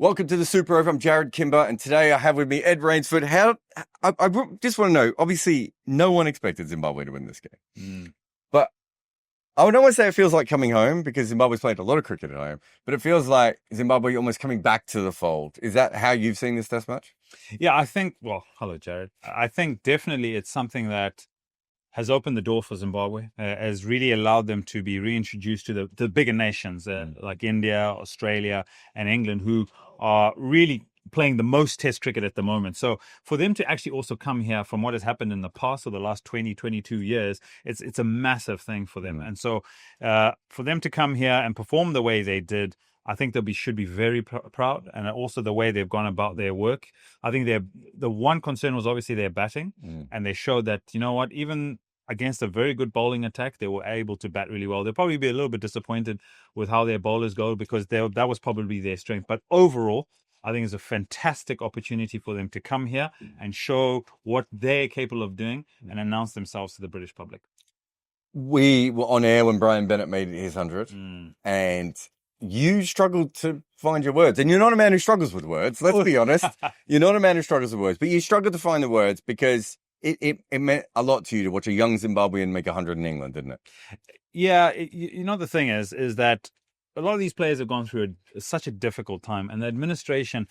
Welcome to the Super Over. I'm Jarrod Kimber, and today I have with me Ed Rainsford. I just want to know, obviously, no one expected Zimbabwe to win this game. But I would almost say it feels like coming home because Zimbabwe's played a lot of cricket at home, but it feels like Zimbabwe almost coming back to the fold. Is that how you've seen this test match? Yeah, I think, hello, Jarrod. I think definitely it's something that has opened the door for Zimbabwe, has really allowed them to be reintroduced to the bigger nations like India, Australia, and England, who are really playing the most test cricket at the moment. So for them to actually also come here from what has happened in the past or the last 20, 22 years, it's a massive thing for them. And so for them to come here and perform the way they did, I think should be very proud, and also the way they've gone about their work. I think the one concern was obviously their batting, and they showed that, you know what, even against a very good bowling attack, they were able to bat really well. They'll probably be a little bit disappointed with how their bowlers go because that was probably their strength. But overall, I think it's a fantastic opportunity for them to come here and show what they're capable of doing and announce themselves to the British public. We were on air when Brian Bennett made his 100, and you struggled to find your words. And you're not a man who struggles with words, let's be honest. You're not a man who struggles with words, but you struggled to find the words because it meant a lot to you to watch a young Zimbabwean make 100 in England, didn't it? Yeah, the thing is that a lot of these players have gone through such a difficult time, and the administration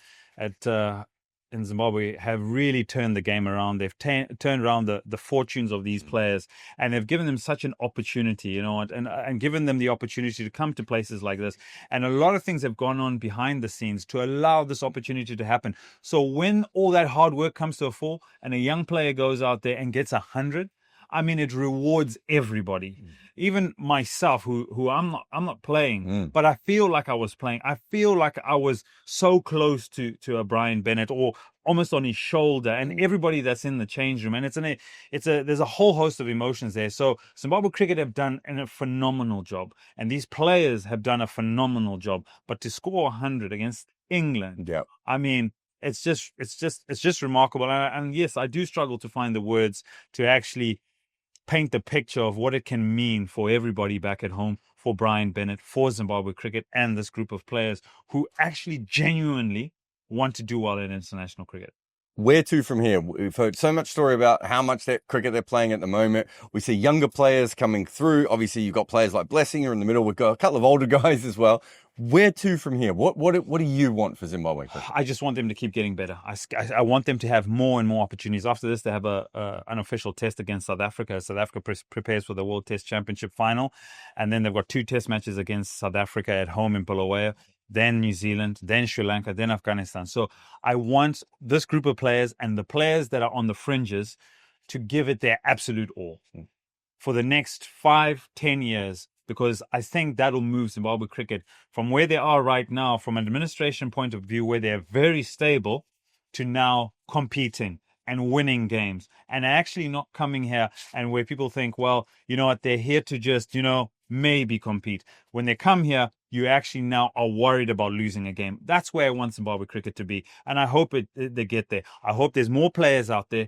in Zimbabwe have really turned the game around. They've turned around the fortunes of these players, and they've given them such an opportunity, and given them the opportunity to come to places like this. And a lot of things have gone on behind the scenes to allow this opportunity to happen. So when all that hard work comes to a fall and a young player goes out there and gets 100, I mean, it rewards everybody, even myself, who I'm not playing, but I feel like I was playing. I feel like I was so close to a Brian Bennett, or almost on his shoulder, and everybody that's in the change room. And there's a whole host of emotions there. So Zimbabwe cricket have done a phenomenal job, and these players have done a phenomenal job. But to score 100 against England, I mean, it's just remarkable. And yes, I do struggle to find the words to actually paint the picture of what it can mean for everybody back at home, for Brian Bennett, for Zimbabwe cricket, and this group of players who actually genuinely want to do well in international cricket. Where to from here? We've heard so much story about how much cricket they're playing at the moment. We see younger players coming through. Obviously, you've got players like Blessing in the middle. We've got a couple of older guys as well. Where to from here? What do you want for Zimbabwe? I just want them to keep getting better. I want them to have more and more opportunities. After this, they have an unofficial test against South Africa. South Africa prepares for the World Test Championship final. And then they've got 2 test matches against South Africa at home in Bulawayo, then New Zealand, then Sri Lanka, then Afghanistan. So I want this group of players and the players that are on the fringes to give it their absolute all for the next 5-10 years, because I think that'll move Zimbabwe cricket from where they are right now, from an administration point of view, where they're very stable, to now competing and winning games, and actually not coming here and where people think, well, you know what, they're here to just, maybe compete. When they come here, you actually now are worried about losing a game. That's where I want Zimbabwe cricket to be, and I hope they get there. I hope there's more players out there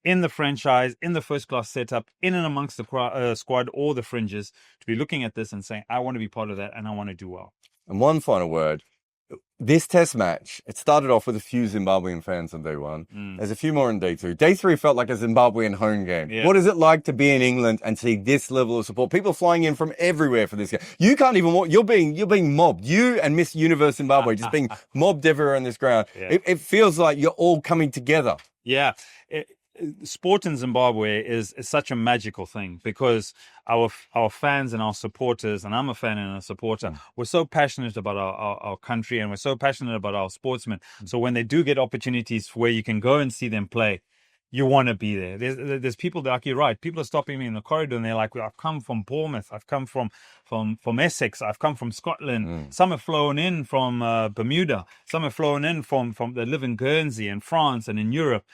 in the franchise, in the first-class setup, in and amongst the squad or the fringes, to be looking at this and saying, I want to be part of that and I want to do well. And one final word. This test match, it started off with a few Zimbabwean fans on day one. There's a few more on day 2. Day 3 felt like a Zimbabwean home game. Yeah. What is it like to be in England and see this level of support? People flying in from everywhere for this game. You can't even walk. You're being mobbed. You and Miss Universe Zimbabwe just being mobbed everywhere on this ground. Yeah. It feels like you're all coming together. Yeah. Sport in Zimbabwe is such a magical thing, because our fans and our supporters, and I'm a fan and a supporter, we're so passionate about our country, and we're so passionate about our sportsmen. So when they do get opportunities where you can go and see them play, you want to be there. There's people that, like, you're right, people are stopping me in the corridor and they're like, well, I've come from Bournemouth, I've come from Essex, I've come from Scotland. Some have flown in from Bermuda, some have flown in from they live in Guernsey and France and in Europe.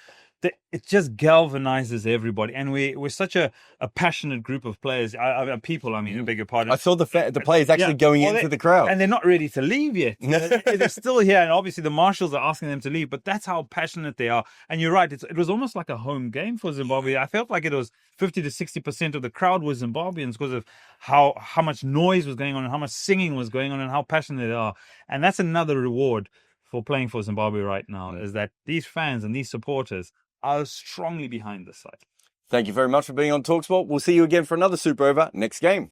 It just galvanizes everybody, and we're such a passionate group of players, people. I mean, beg your pardon. I saw the players actually going into the crowd, and they're not ready to leave yet. They're still here, and obviously the marshals are asking them to leave. But that's how passionate they are. And you're right; it was almost like a home game for Zimbabwe. I felt like it was 50 to 60% of the crowd was Zimbabweans because of how much noise was going on, and how much singing was going on, and how passionate they are. And that's another reward for playing for Zimbabwe right now is that these fans and these supporters are strongly behind this side. Thank you very much for being on talkSPORT. We'll see you again for another Super Over next game.